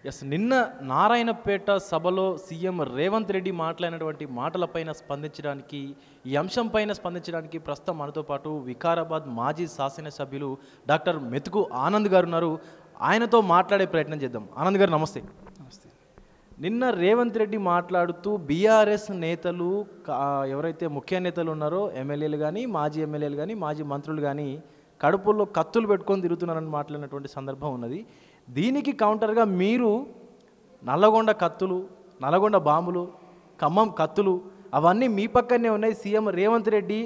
Yes, నిన్న నారాయణపేట సభలో CM Revanth Reddy మాట్లాడినటువంటి మాటలపైన స్పందించడానికి, ఈ అంశంపైన స్పందించడానికి ప్రస్తుతం మనతో పాటు వికారాబాద్ మాజీ శాసనసభ్యులు డాక్టర్ మెతుకు ఆనంద్ గారు ఉన్నారు. ఆయనతో మాట్లాడే ప్రయత్నం చేద్దాం. ఆనంద్ గారు నమస్తే. నమస్తే. నిన్న రేవంత్ రెడ్డి మాట్లాడుతూ బీఆర్ఎస్ నేతలు ఎవరైతే ముఖ్య నేతలు ఉన్నారో ఎమ్మెల్యేలు కానీ, మాజీ ఎమ్మెల్యేలు కానీ, మాజీ మంత్రులు కానీ కడుపుల్లో కత్తులు పెట్టుకొని తిరుగుతున్నారని మాట్లాడినటువంటి సందర్భం ఉన్నది. దీనికి కౌంటర్గా మీరు నల్లగొండ కత్తులు, నల్లగొండ బాంబులు, ఖమ్మం కత్తులు అవన్నీ మీ పక్కనే ఉన్నాయి, సీఎం రేవంత్ రెడ్డి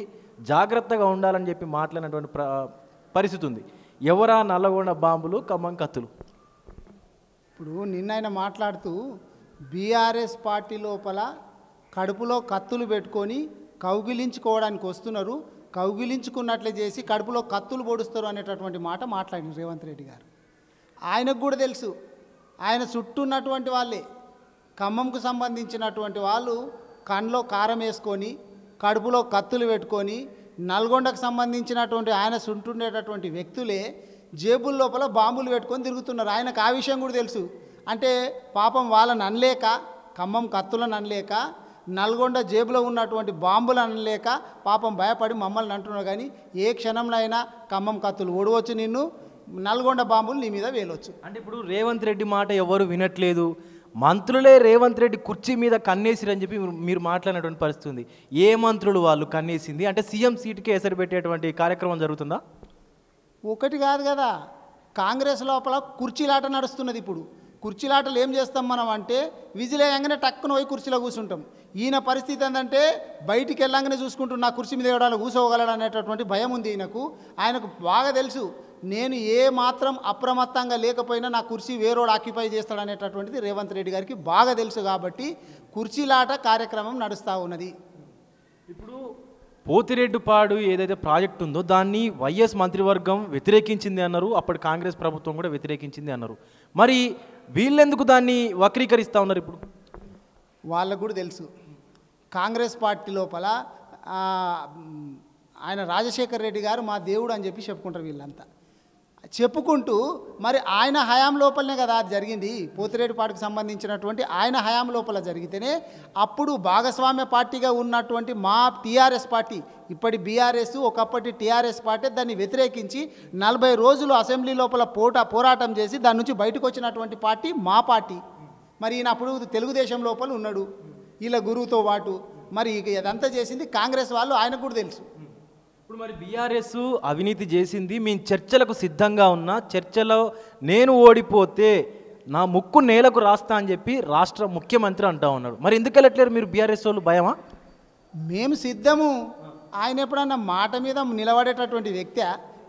జాగ్రత్తగా ఉండాలని చెప్పి మాట్లాడినటువంటి పరిస్థితి ఉంది. ఎవరా నల్లగొండ బాంబులు, ఖమ్మం కత్తులు? ఇప్పుడు నిన్న ఆయన మాట్లాడుతూ బీఆర్ఎస్ పార్టీ లోపల కడుపులో కత్తులు పెట్టుకొని కౌగిలించుకోవడానికి వస్తున్నారు, కౌగిలించుకున్నట్లే చేసి కడుపులో కత్తులు పొడుస్తారు అనేటటువంటి మాట మాట్లాడింది రేవంత్ రెడ్డి గారు. ఆయనకు కూడా తెలుసు, ఆయన చుట్టూ ఉన్నటువంటి వాళ్ళే ఖమ్మంకు సంబంధించినటువంటి వాళ్ళు కండ్లో కారం వేసుకొని కడుపులో కత్తులు పెట్టుకొని, నల్గొండకు సంబంధించినటువంటి ఆయన చుట్టూండేటటువంటి వ్యక్తులే జేబుల లోపల బాంబులు పెట్టుకొని తిరుగుతున్నారు. ఆయనకు ఆ విషయం కూడా తెలుసు. అంటే పాపం వాళ్ళని అనలేక, ఖమ్మం కత్తులను అనలేక, నల్గొండ జేబులో ఉన్నటువంటి బాంబులు అనలేక పాపం భయపడి మమ్మల్ని అంటున్నారు. కానీ ఏ క్షణంలో అయినా ఖమ్మం కత్తులు ఓడవచ్చు, నిన్ను నల్గొండ బాంబులు నీ మీద వేయవచ్చు. అంటే ఇప్పుడు రేవంత్ రెడ్డి మాట ఎవరు వినట్లేదు, మంత్రులే రేవంత్ రెడ్డి కుర్చీ మీద కన్నేసిరని చెప్పి మీరు మాట్లాడినటువంటి పరిస్థితి ఉంది. ఏ మంత్రులు వాళ్ళు కన్నేసింది? అంటే సీఎం సీటుకే ఎసరు పెట్టేటువంటి కార్యక్రమం జరుగుతుందా? ఒకటి కాదు కదా, కాంగ్రెస్ లోపల కుర్చీలాట నడుస్తున్నది. ఇప్పుడు కుర్చీలాటలు ఏం చేస్తాం మనం అంటే, విజిలేయంగానే టక్కున పోయి కుర్చీలో కూర్చుంటాం. ఈయన పరిస్థితి ఏంటంటే బయటికి వెళ్ళంగానే చూసుకుంటూ నా కుర్చీ మీద ఎవడాలి కూర్చోగలడు అనేటటువంటి భయం ఉంది ఈయనకు. ఆయనకు బాగా తెలుసు, నేను ఏ మాత్రం అప్రమత్తంగా లేకపోయినా నా కుర్చీ వేరోడు ఆక్యుపై చేస్తాడనేటటువంటిది రేవంత్ రెడ్డి గారికి బాగా తెలుసు. కాబట్టి కుర్చీలాట కార్యక్రమం నడుస్తూ ఉన్నది. ఇప్పుడు పోతిరెడ్డిపాడు ఏదైతే ప్రాజెక్టు ఉందో దాన్ని వైఎస్ మంత్రివర్గం వ్యతిరేకించింది అన్నారు, అప్పటి కాంగ్రెస్ ప్రభుత్వం కూడా వ్యతిరేకించింది అన్నారు. మరి వీళ్ళెందుకు దాన్ని వక్రీకరిస్తూ ఉన్నారు? ఇప్పుడు వాళ్ళకు కూడా తెలుసు, కాంగ్రెస్ పార్టీ లోపల ఆయన రాజశేఖర్ రెడ్డి గారు మా దేవుడు అని చెప్పి చెప్పుకుంటారు. వీళ్ళంతా చెప్పుకుంటూ మరి ఆయన హయాం లోపలనే కదా అది జరిగింది. పోతిరెడ్డిపాడుకు సంబంధించినటువంటి ఆయన హయాం లోపల జరిగితేనే అప్పుడు భాగస్వామ్య పార్టీగా ఉన్నటువంటి మా టీఆర్ఎస్ పార్టీ, ఇప్పటి బీఆర్ఎస్ ఒకప్పటి టీఆర్ఎస్ పార్టీ దాన్ని వ్యతిరేకించి 40 రోజులు అసెంబ్లీ లోపల పోరాటం చేసి దాని నుంచి బయటకు వచ్చినటువంటి పార్టీ మా పార్టీ. మరి ఈయన అప్పుడు తెలుగుదేశం లోపల ఉన్నాడు వీళ్ళ గురువుతో పాటు. మరి అదంతా చేసింది కాంగ్రెస్ వాళ్ళు, ఆయనకు కూడా తెలుసు. ఇప్పుడు మరి బీఆర్ఎస్ అవినీతి చేసింది, మేము చర్చలకు సిద్ధంగా ఉన్నా, చర్చలో నేను ఓడిపోతే నా ముక్కు నేలకు రాస్తా అని చెప్పి రాష్ట్ర ముఖ్యమంత్రి అంటా ఉన్నాడు. మరి ఎందుకు వెళ్ళట్లేరు మీరు? బీఆర్ఎస్ వాళ్ళు భయమా? మేము సిద్ధము. ఆయన ఎప్పుడన్నా మాట మీద నిలబడేటటువంటి వ్యక్తి.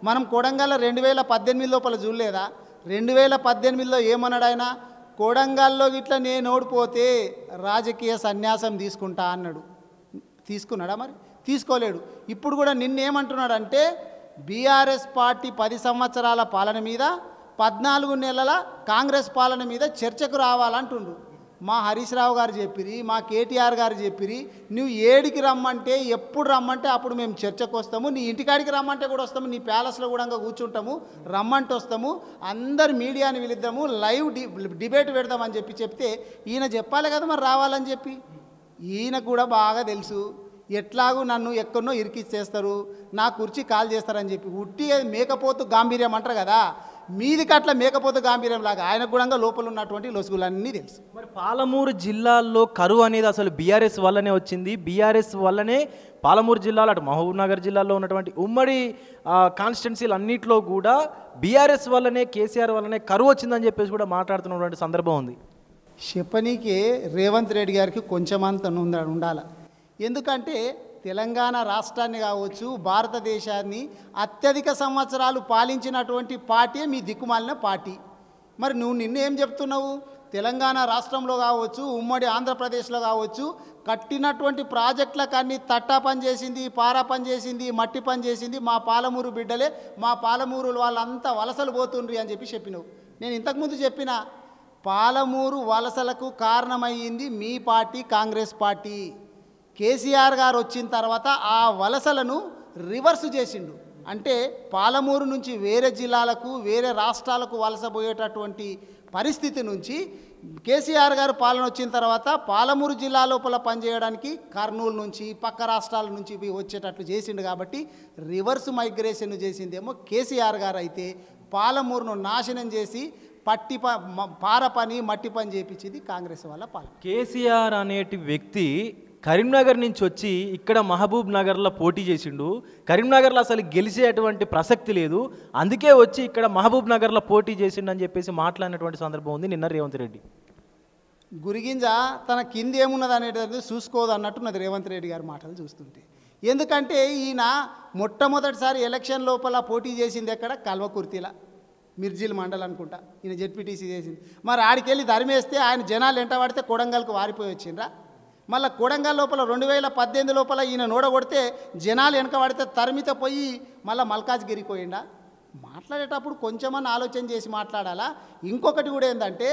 మనం కొడంగల్ 2018 లోపల చూడలేదా? 2018లో ఏమన్నాడు ఆయన? కొడంగల్లో ఇట్లా నేను ఓడిపోతే రాజకీయ సన్యాసం తీసుకుంటా అన్నాడు. తీసుకున్నాడా? మరి తీసుకోలేడు. ఇప్పుడు కూడా నిన్నేమంటున్నాడంటే బీఆర్ఎస్ పార్టీ 10 సంవత్సరాల పాలన మీద 14 నెలల కాంగ్రెస్ పాలన మీద చర్చకు రావాలంటుండ్రు. మా హరీష్ రావు గారు చెప్పిరి, మా కేటీఆర్ గారు చెప్పిరి, నువ్వు ఏడికి రమ్మంటే ఎప్పుడు రమ్మంటే అప్పుడు మేము చర్చకు వస్తాము, నీ ఇంటికాడికి రమ్మంటే కూడా వస్తాము, నీ ప్యాలెస్లో కూడా కూర్చుంటాము, రమ్మంటే వస్తాము, అందరు మీడియాని పిలుద్దాము, లైవ్ డిబేట్ పెడదామని చెప్తే ఈయన చెప్పాలి కదా మరి రావాలని చెప్పి. ఈయనకు కూడా బాగా తెలుసు, ఎట్లాగూ నన్ను ఎక్కడనో ఇరికిచ్చేస్తారు, నా కుర్చీ కాల్ చేస్తారని చెప్పి. ఉట్టి మేకపోతు గాంభీర్యం అంటారు కదా, మీదికి అట్లా మేకపోతు గాంభీర్యం లాగా ఆయనకు కూడా లోపల ఉన్నటువంటి లొసుగులన్నీ తెలుసు. మరి పాలమూరు జిల్లాల్లో కరువు అనేది అసలు బీఆర్ఎస్ వల్లనే వచ్చింది. బీఆర్ఎస్ వల్లనే పాలమూరు జిల్లాలో, అటు మహబూబ్నగర్ జిల్లాలో ఉన్నటువంటి ఉమ్మడి కాన్స్టిట్యున్సీలు అన్నింటిలో కూడా బీఆర్ఎస్ వల్లనే, కేసీఆర్ వల్లనే కరువు వచ్చిందని చెప్పేసి కూడా మాట్లాడుతున్నటువంటి సందర్భం ఉంది. చెప్పనీకే రేవంత్ రెడ్డి గారికి కొంచెమంత ఉండాలి. ఎందుకంటే తెలంగాణ రాష్ట్రాన్ని కావచ్చు, భారతదేశాన్ని అత్యధిక సంవత్సరాలు పాలించినటువంటి పార్టీ మీ దిక్కుమాలిన పార్టీ. మరి నువ్వు నిన్నేం చెప్తున్నావు? తెలంగాణ రాష్ట్రంలో కావచ్చు, ఉమ్మడి ఆంధ్రప్రదేశ్లో కావచ్చు, కట్టినటువంటి ప్రాజెక్టులకు అన్ని తట్టా పని చేసింది, పారా పని చేసింది, మట్టి పని చేసింది మా పాలమూరు బిడ్డలే, మా పాలమూరు వాళ్ళంతా వలసలు పోతుండ్రి అని చెప్పినావు. నేను ఇంతకుముందు చెప్పిన పాలమూరు వలసలకు కారణమయ్యింది మీ పార్టీ, కాంగ్రెస్ పార్టీ. కేసీఆర్ గారు వచ్చిన తర్వాత ఆ వలసలను రివర్స్ చేసిండు. అంటే పాలమూరు నుంచి వేరే జిల్లాలకు వేరే రాష్ట్రాలకు వలసపోయేటటువంటి పరిస్థితి నుంచి కేసీఆర్ గారు పాలన వచ్చిన తర్వాత పాలమూరు జిల్లా లోపల పనిచేయడానికి కర్నూలు నుంచి పక్క రాష్ట్రాల నుంచి వచ్చేటట్లు చేసిండు. కాబట్టి రివర్స్ మైగ్రేషన్ చేసిందేమో కేసీఆర్ గారు అయితే పాలమూరును నాశనం చేసి పార పని మట్టి పని చేపించింది కాంగ్రెస్ వాళ్ళ పాలన. కేసీఆర్ అనేటి వ్యక్తి కరీంనగర్ నుంచి వచ్చి ఇక్కడ మహబూబ్ నగర్లో పోటీ చేసిండు. కరీంనగర్లో అసలు గెలిచేటువంటి ప్రసక్తి లేదు, అందుకే వచ్చి ఇక్కడ మహబూబ్ నగర్లో పోటీ చేసిండు అని చెప్పేసి మాట్లాడినటువంటి సందర్భం ఉంది నిన్న రేవంత్ రెడ్డి. గురిగింజ తన కింది ఏమున్నది అనేది చూసుకోదు అన్నట్టున్నది రేవంత్ రెడ్డి గారి మాటలు చూస్తుంటే. ఎందుకంటే ఈయన మొట్టమొదటిసారి ఎలక్షన్ లోపల పోటీ చేసింది ఎక్కడ? కల్వకుర్తిలా, మిర్జిల్ మండల్ అనుకుంటా ఈయన జెడ్పీటీసీ చేసింది. మరి ఆడికెళ్ళి ధర్మేస్తే ఆయన జనాలు ఎంట పడితే కొడంగల్కు వారిపోయి వచ్చిండ్రా. మళ్ళీ కొడంగల్ లోపల 2018 లోపల ఈయన నోడగొడితే జనాలు వెనక పడితే తరిమిత పోయి మళ్ళీ మల్కాజ్గిరికి పోయిండా. మాట్లాడేటప్పుడు కొంచెమన్నా ఆలోచన చేసి మాట్లాడాలా. ఇంకొకటి కూడా ఏంటంటే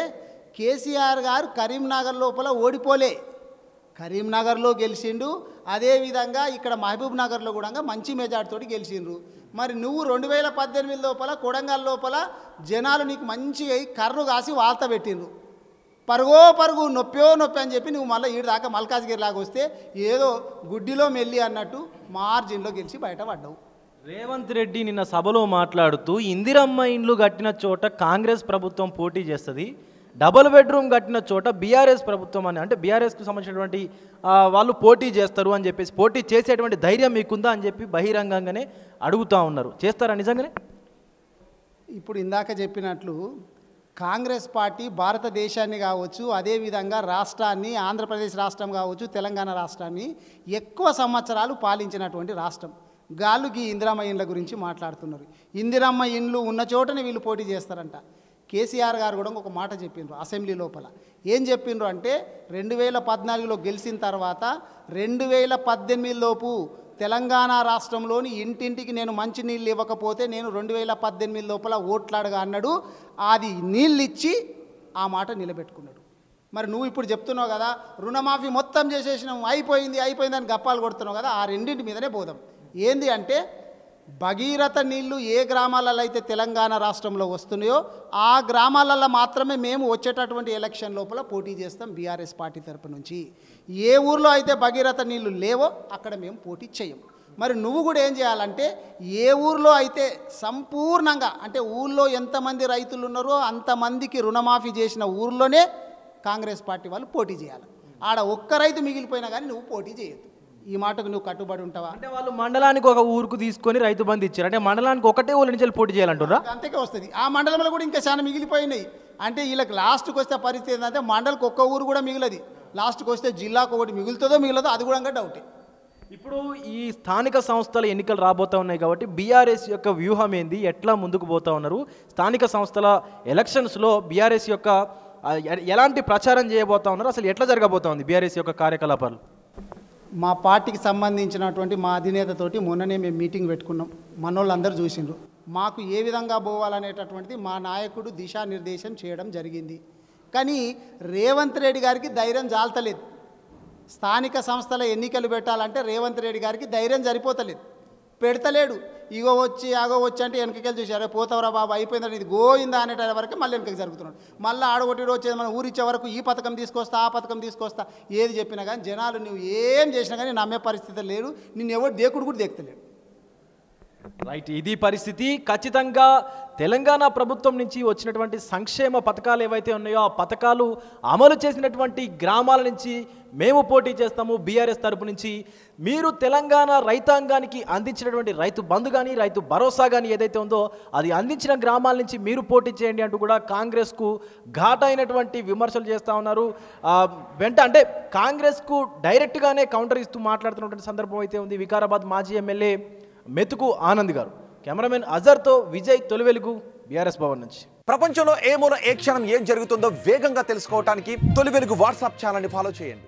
కేసీఆర్ గారు కరీంనగర్ లోపల ఓడిపోలే, కరీంనగర్లో గెలిచిండు. అదేవిధంగా ఇక్కడ మహబూబ్ నగర్లో కూడా మంచి మెజార్టీతోటి గెలిచిండ్రు. మరి నువ్వు 2018 లోపల కొడంగల్ లోపల జనాలు నీకు మంచి కర్రు కాసి వార్త పెట్టిండ్రు. పరుగు నొప్పి అని చెప్పి నువ్వు మళ్ళీ ఈడు దాకా మల్కాజ్గిరి లాగా వస్తే ఏదో గుడ్డిలో మెల్లి అన్నట్టు మార్జిన్లో గెలిచి బయటపడ్డావు. రేవంత్ రెడ్డి నిన్న సభలో మాట్లాడుతూ ఇందిరమ్మ ఇండ్లు కట్టిన చోట కాంగ్రెస్ ప్రభుత్వం పోటీ చేస్తుంది, డబుల్ బెడ్రూమ్ కట్టిన చోట బీఆర్ఎస్ ప్రభుత్వం అని అంటే బీఆర్ఎస్కు సంబంధించినటువంటి వాళ్ళు పోటీ చేస్తారు అని చెప్పేసి, పోటీ చేసేటువంటి ధైర్యం మీకుందా అని చెప్పి బహిరంగంగానే అడుగుతూ ఉన్నారు. చేస్తారా నిజంగానే? ఇప్పుడు ఇందాక చెప్పినట్లు కాంగ్రెస్ పార్టీ భారతదేశాన్ని కావచ్చు, అదేవిధంగా రాష్ట్రాన్ని, ఆంధ్రప్రదేశ్ రాష్ట్రం కావచ్చు, తెలంగాణ రాష్ట్రాన్ని ఎక్కువ సంవత్సరాలు పాలించినటువంటి రాష్ట్రం. గాలుకి ఇందిరమ్మ ఇండ్ల గురించి మాట్లాడుతున్నారు. ఇందిరమ్మ ఇండ్లు ఉన్న చోటనే వీళ్ళు పోటీ చేస్తారంట. కేసీఆర్ గారు కూడా ఒక మాట చెప్పిండ్రు అసెంబ్లీ లోపల. ఏం చెప్పిండ్రు అంటే 2014లో గెలిచిన తర్వాత 2018 లోపు తెలంగాణ రాష్ట్రంలోని ఇంటింటికి నేను మంచి నీళ్ళు ఇవ్వకపోతే నేను 2018 లోపల ఓట్లాడగా అన్నాడు. అది నీళ్ళు ఇచ్చి ఆ మాట నిలబెట్టుకున్నాడు. మరి నువ్వు ఇప్పుడు చెప్తున్నావు కదా రుణమాఫీ మొత్తం చేసేసినాం, అయిపోయింది అని గప్పాలు కొడుతున్నావు కదా, ఆ రెండింటి మీదనే పోదాం. ఏంది అంటే భగీరథ నీళ్లు ఏ గ్రామాలలో అయితే తెలంగాణ రాష్ట్రంలో వస్తున్నాయో ఆ గ్రామాలలో మాత్రమే మేము వచ్చేటటువంటి ఎలక్షన్ లోపల పోటీ చేస్తాం బీఆర్ఎస్ పార్టీ తరపు నుంచి. ఏ ఊర్లో అయితే భగీరథ నీళ్లు లేవో అక్కడ మేము పోటీ చేయం. మరి నువ్వు కూడా ఏం చేయాలంటే ఏ ఊర్లో అయితే సంపూర్ణంగా అంటే ఊళ్ళో ఎంతమంది రైతులు ఉన్నారో అంతమందికి రుణమాఫీ చేసిన ఊర్లోనే కాంగ్రెస్ పార్టీ వాళ్ళు పోటీ చేయాలి. ఆడ ఒక్క రైతు మిగిలిపోయినా కానీ నువ్వు పోటీ చేయొద్దు. ఈ మాటకు నువ్వు కట్టుబడి ఉంటావా? అంటే వాళ్ళు మండలానికి ఒక ఊరుకు తీసుకొని రైతు బంధు ఇచ్చారు, అంటే మండలానికి ఒకటే ఊళ్ళ నుంచి పోటీ చేయాలంటారా? అంతకే వస్తుంది. ఆ మండలంలో కూడా ఇంకా చాలా మిగిలిపోయినాయి. అంటే వీళ్ళకి లాస్ట్కి వస్తే పరిస్థితి ఏంటంటే మండలికి ఒక్క ఊరు కూడా మిగిలది, లాస్ట్కి వస్తే జిల్లాకు ఒకటి మిగులుతుందో మిగిలదో అది కూడా డౌటే. ఇప్పుడు ఈ స్థానిక సంస్థల ఎన్నికలు రాబోతూ ఉన్నాయి కాబట్టి బీఆర్ఎస్ యొక్క వ్యూహం ఏంది, ఎట్లా ముందుకు పోతూ ఉన్నారు? స్థానిక సంస్థల ఎలక్షన్స్లో బీఆర్ఎస్ యొక్క ఎలాంటి ప్రచారం చేయబోతా ఉన్నారు, అసలు ఎట్లా జరగబోతా ఉంది బీఆర్ఎస్ యొక్క కార్యకలాపాలు? మా పార్టీకి సంబంధించినటువంటి మా అధినేతతోటి మొన్ననే మేము మీటింగ్ పెట్టుకున్నాం. మనోళ్ళందరూ చూసిండ్రు. మాకు ఏ విధంగా పోవాలనేటటువంటిది మా నాయకుడు దిశానిర్దేశం చేయడం జరిగింది. కానీ రేవంత్ రెడ్డి గారికి ధైర్యం జాలతలేదు. స్థానిక సంస్థల ఎన్నికలు పెట్టాలంటే రేవంత్ రెడ్డి గారికి ధైర్యం సరిపోతలేదు, పెడతలేడు. ఇగో వచ్చి ఆగో వచ్చి అంటే వెనకకెళ్ళి చూసారు, పోతావరా బాబు అయిపోయిందని ఇది గోయిందా అనేట వరకు మళ్ళీ వెనకకి జరుగుతున్నాడు. మళ్ళీ ఆడగొట్టి వచ్చేది మనం ఊరిచ్చే వరకు ఈ పథకం తీసుకొస్తా ఆ పథకం తీసుకొస్తా ఏది చెప్పినా కానీ జనాలు నువ్వు ఏం చేసినా కానీ నమ్మే పరిస్థితి లేడు. నిన్ను ఎవరు దేకుడు కూడా దేకుతలేడు. రైట్, ఇది పరిస్థితి. ఖచ్చితంగా తెలంగాణ ప్రభుత్వం నుంచి వచ్చినటువంటి సంక్షేమ పథకాలు ఏవైతే ఉన్నాయో ఆ పథకాలు అమలు చేసినటువంటి గ్రామాల నుంచి మేము పోటీ చేస్తాము బీఆర్ఎస్ తరపు నుంచి. మీరు తెలంగాణ రైతాంగానికి అందించినటువంటి రైతు బంధు కానీ రైతు భరోసా కానీ ఏదైతే ఉందో అది అందించిన గ్రామాల నుంచి మీరు పోటీ చేయండి అంటూ కూడా కాంగ్రెస్కు ఘాటైనటువంటి విమర్శలు చేస్తూ ఉన్నారు. అంటే కాంగ్రెస్కు డైరెక్ట్గానే కౌంటర్ ఇస్తూ మాట్లాడుతున్నటువంటి సందర్భం అయితే ఉంది వికారాబాద్ మాజీ ఎమ్మెల్యే మెతుకు ఆనంద్ గారు. కెమెరామెన్ అజర్తో విజయ్, తొలివెలుగు, బీఆర్ఎస్ భవన్ నుంచి. ప్రపంచంలో ఏ మూల ఏ క్షణం ఏం జరుగుతుందో వేగంగా తెలుసుకోవడానికి తొలివెలుగు వాట్సాప్ ఛానల్ని ఫాలో చేయండి.